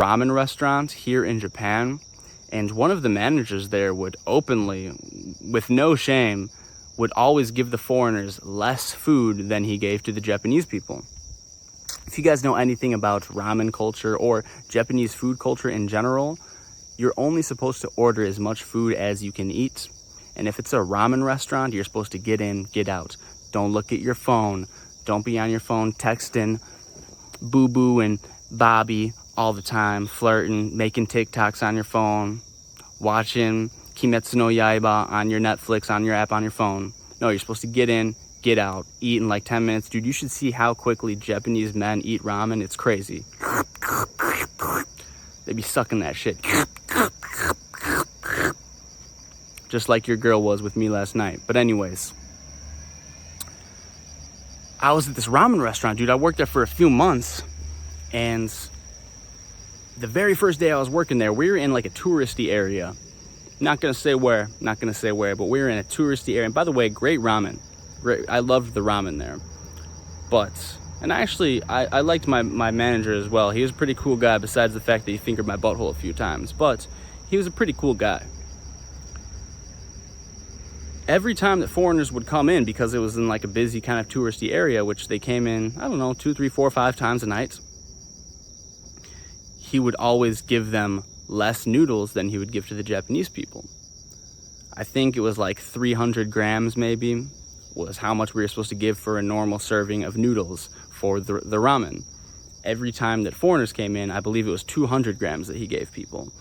ramen restaurant here in Japan, and one of the managers there would openly, with no shame, would always give the foreigners less food than he gave to the Japanese people. If you guys know anything about ramen culture or Japanese food culture in general, you're only supposed to order as much food as you can eat. And if it's a ramen restaurant, you're supposed to get in, get out. Don't look at your phone. Don't be on your phone texting Boo-Boo and Bobby all the time, flirting, making TikToks on your phone, watching Kimetsu no Yaiba on your Netflix, on your app, on your phone. No, you're supposed to get in, get out, eat in like 10 minutes. Dude, you should see how quickly Japanese men eat ramen. It's crazy. They be sucking that shit. Just like your girl was with me last night. But anyways, I was at this ramen restaurant, dude. I worked there for a few months, and the very first day I was working there, we were in like a touristy area. Not gonna say where, but we were in a touristy area. And by the way, great ramen. Great, I loved the ramen there. But, and actually, I liked my manager as well. He was a pretty cool guy, besides the fact that he fingered my butthole a few times. But he was a pretty cool guy. Every time that foreigners would come in, because it was in like a busy kind of touristy area, which they came in, I don't know, 2, 3, 4, 5 times a night, he would always give them less noodles than he would give to the Japanese people. I think it was like 300 grams maybe was how much we were supposed to give for a normal serving of noodles for the ramen. Every time that foreigners came in, I believe it was 200 grams that he gave people.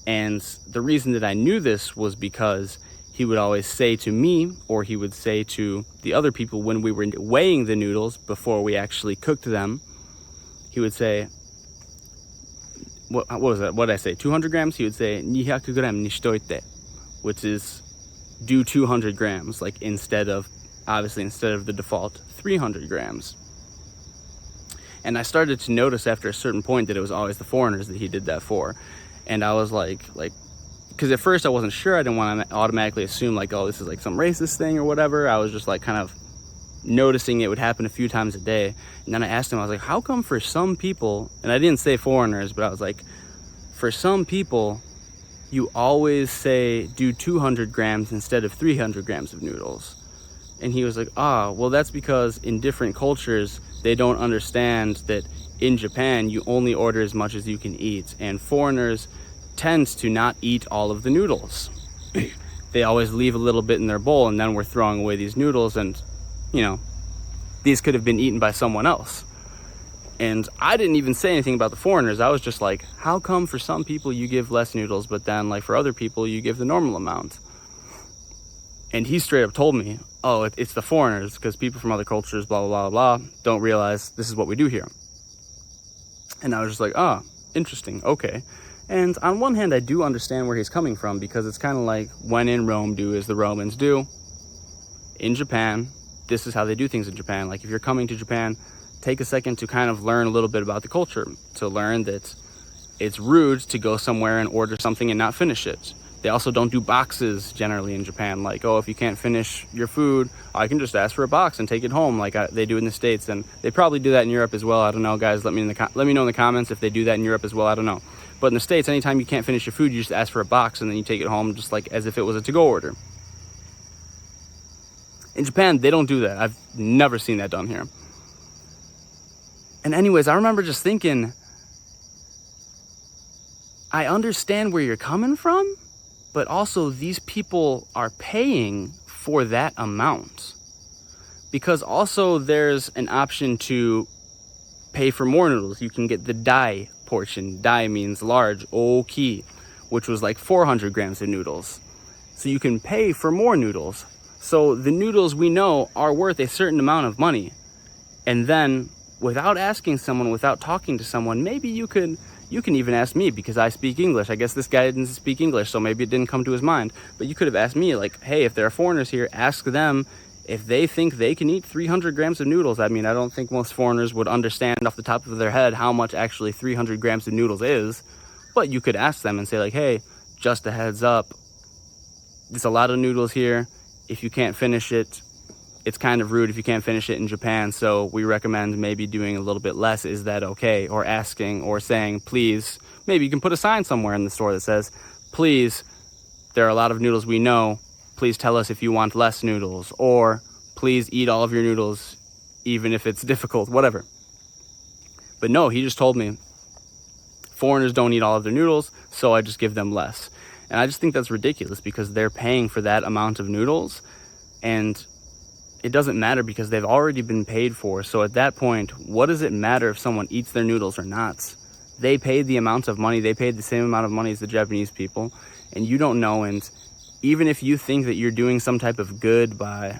And the reason that I knew this was because he would always say to me, or he would say to the other people when we were weighing the noodles before we actually cooked them, he would say, what was that? What did I say? 200 grams? He would say, 200 gram ni shitoite, which is do 200 grams, like instead of the default 300 grams. And I started to notice after a certain point that it was always the foreigners that he did that for. And I was like, because at first I wasn't sure. I didn't want to automatically assume like, oh, this is like some racist thing or whatever. I was just like kind of noticing it would happen a few times a day. And then I asked him, I was like, how come for some people, and I didn't say foreigners, but I was like, for some people, you always say do 200 grams instead of 300 grams of noodles. And he was like, well, that's because in different cultures, they don't understand that in Japan, you only order as much as you can eat. And foreigners tend to not eat all of the noodles. They always leave a little bit in their bowl, and then we're throwing away these noodles, and, you know, these could have been eaten by someone else. And I didn't even say anything about the foreigners. I was just like, how come for some people you give less noodles, but then like for other people you give the normal amount? And he straight up told me, oh, it's the foreigners, because people from other cultures, blah, blah, blah, blah, don't realize this is what we do here. And I was just like, interesting, okay. And on one hand, I do understand where he's coming from, because it's kind of like, when in Rome, do as the Romans do. In Japan, this is how they do things in Japan. Like, if you're coming to Japan, take a second to kind of learn a little bit about the culture, to learn that it's rude to go somewhere and order something and not finish it. They also don't do boxes generally in Japan. Like, oh, if you can't finish your food, I can just ask for a box and take it home, like they do in the States. And they probably do that in Europe as well. I don't know, guys. Let me know in the comments if they do that in Europe as well. I don't know. But in the States, anytime you can't finish your food, you just ask for a box and then you take it home, just like as if it was a to-go order. In Japan, they don't do that. I've never seen that done here. And anyways, I remember just thinking, I understand where you're coming from, but also these people are paying for that amount. Because also there's an option to pay for more noodles. You can get the dai portion. Dai means large, oki, which was like 400 grams of noodles. So you can pay for more noodles. So the noodles we know are worth a certain amount of money. And then without asking someone, without talking to someone, maybe you can even ask me, because I speak English. I guess this guy didn't speak English, so maybe it didn't come to his mind. But you could have asked me, like, hey, if there are foreigners here, ask them if they think they can eat 300 grams of noodles. I mean, I don't think most foreigners would understand off the top of their head how much actually 300 grams of noodles is. But you could ask them and say, like, hey, just a heads up, there's a lot of noodles here. If you can't finish it, it's kind of rude if you can't finish it in Japan, so we recommend maybe doing a little bit less. Is that okay? Or asking or saying, please, Maybe you can put a sign somewhere in the store that says, please, there are a lot of noodles we know, please tell us if you want less noodles, or please eat all of your noodles even if it's difficult, whatever. But no, he just told me foreigners don't eat all of their noodles, so I just give them less. And I just think that's ridiculous because they're paying for that amount of noodles, and it doesn't matter because they've already been paid for. So at that point, what does it matter if someone eats their noodles or not? They paid the amount of money, they paid the same amount of money as the Japanese people, and you don't know. And even if you think that you're doing some type of good by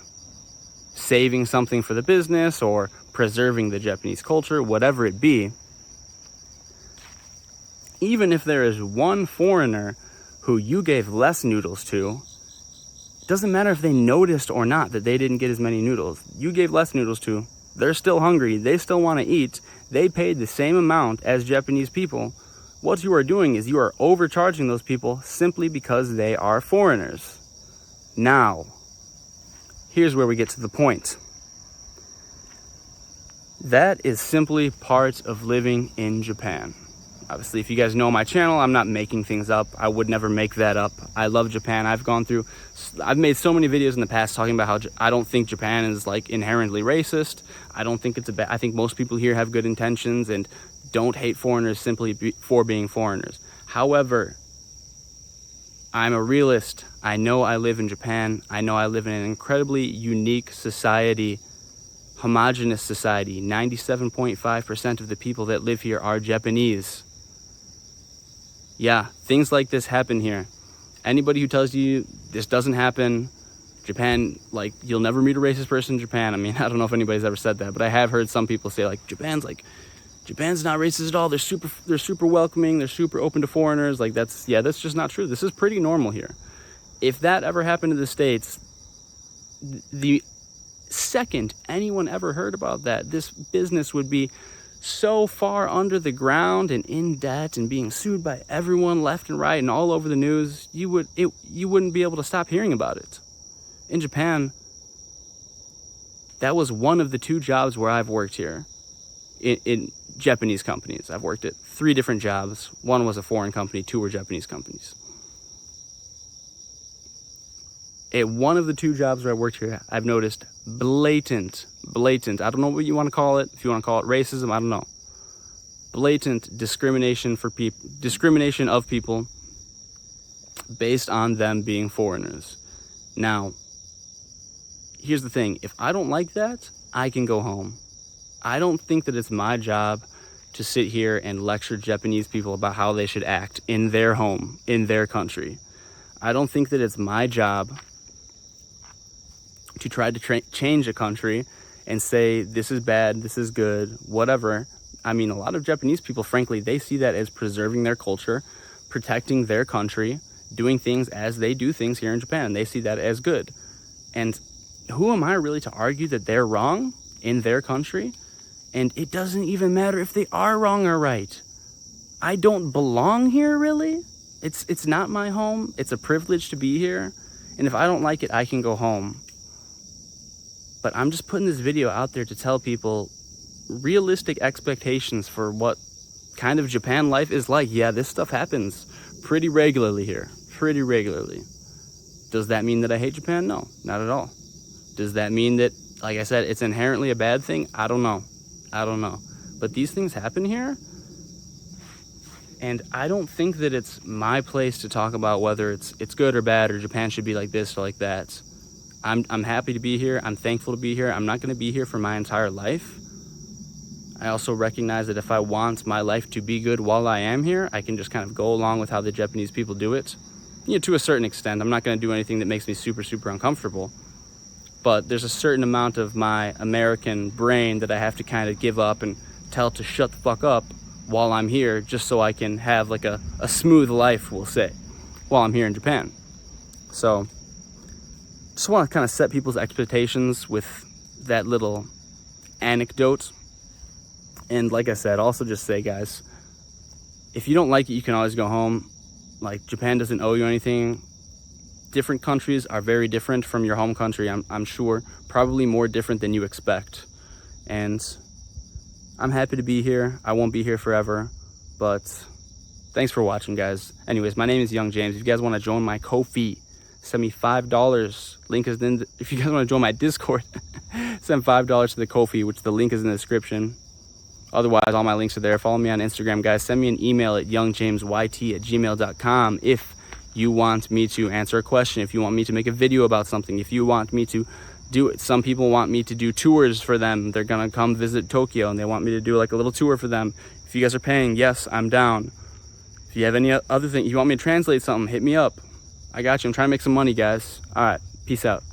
saving something for the business or preserving the Japanese culture, whatever it be, even if there is one foreigner who you gave less noodles to, it doesn't matter if they noticed or not that they didn't get as many noodles. You gave less noodles to, they're still hungry, they still want to eat, they paid the same amount as Japanese people. What you are doing is you are overcharging those people simply because they are foreigners. Now, here's where we get to the point. That is simply part of living in Japan. Obviously, if you guys know my channel, I'm not making things up. I would never make that up. I love Japan. I've made so many videos in the past talking about how I don't think Japan is like inherently racist. I don't think it's I think most people here have good intentions and don't hate foreigners simply for being foreigners. However, I'm a realist. I know I live in Japan. I know I live in an incredibly unique society, homogenous society. 97.5% of the people that live here are Japanese. Yeah, things like this happen here. Anybody who tells you this doesn't happen, Japan, like, you'll never meet a racist person in Japan. I mean, I don't know if anybody's ever said that, but I have heard some people say, like, Japan's not racist at all. They're super welcoming. They're super open to foreigners. Like, that's just not true. This is pretty normal here. If that ever happened in the States, the second anyone ever heard about that, this business would be so far under the ground and in debt and being sued by everyone left and right and all over the news, you wouldn't be able to stop hearing about it. In Japan, that was one of the 2 jobs where I've worked here in Japanese companies. I've worked at 3 different jobs. 1 was a foreign company, 2 were Japanese companies. At one of the 2 jobs where I worked here, I've noticed blatant, I don't know what you want to call it, if you want to call it racism, I don't know. Blatant discrimination of people based on them being foreigners. Now, here's the thing, if I don't like that, I can go home. I don't think that it's my job to sit here and lecture Japanese people about how they should act in their home, in their country. I don't think that it's my job to try to change a country and say, this is bad, this is good, whatever. I mean, a lot of Japanese people, frankly, they see that as preserving their culture, protecting their country, doing things as they do things here in Japan. They see that as good. And who am I really to argue that they're wrong in their country? And it doesn't even matter if they are wrong or right. I don't belong here, really. It's not my home. It's a privilege to be here. And if I don't like it, I can go home. But I'm just putting this video out there to tell people realistic expectations for what kind of Japan life is like. Yeah, this stuff happens pretty regularly here. Pretty regularly. Does that mean that I hate Japan? No, not at all. Does that mean that, like I said, it's inherently a bad thing? I don't know. But these things happen here. And I don't think that it's my place to talk about whether it's good or bad or Japan should be like this or like that. I'm happy to be here. I'm thankful to be here. I'm not going to be here for my entire life. I also recognize that if I want my life to be good while I am here, I can just kind of go along with how the Japanese people do it. To a certain extent. I'm not going to do anything that makes me super, super uncomfortable. But there's a certain amount of my American brain that I have to kind of give up and tell to shut the fuck up while I'm here, just so I can have like a smooth life, we'll say, while I'm here in Japan. So just want to kind of set people's expectations with that little anecdote. And like I said, also just say, guys, if you don't like it, you can always go home. Like, Japan doesn't owe you anything. Different countries are very different from your home country, I'm sure. Probably more different than you expect. And I'm happy to be here. I won't be here forever. But thanks for watching, guys. Anyways, my name is Young James. If you guys want to join my Ko-fi, send me $5. Link is in. If you guys want to join my Discord, send $5 to the Ko-fi, which the link is in the description. Otherwise, all my links are there. Follow me on Instagram, guys. Send me an email at youngjamesyt@gmail.com if you want me to answer a question, if you want me to make a video about something, if you want me to do it. Some people want me to do tours for them. They're gonna come visit Tokyo and they want me to do like a little tour for them. If you guys are paying, yes, I'm down. If you have any other thing, if you want me to translate something, hit me up. I got you. I'm trying to make some money, guys. All right, peace out.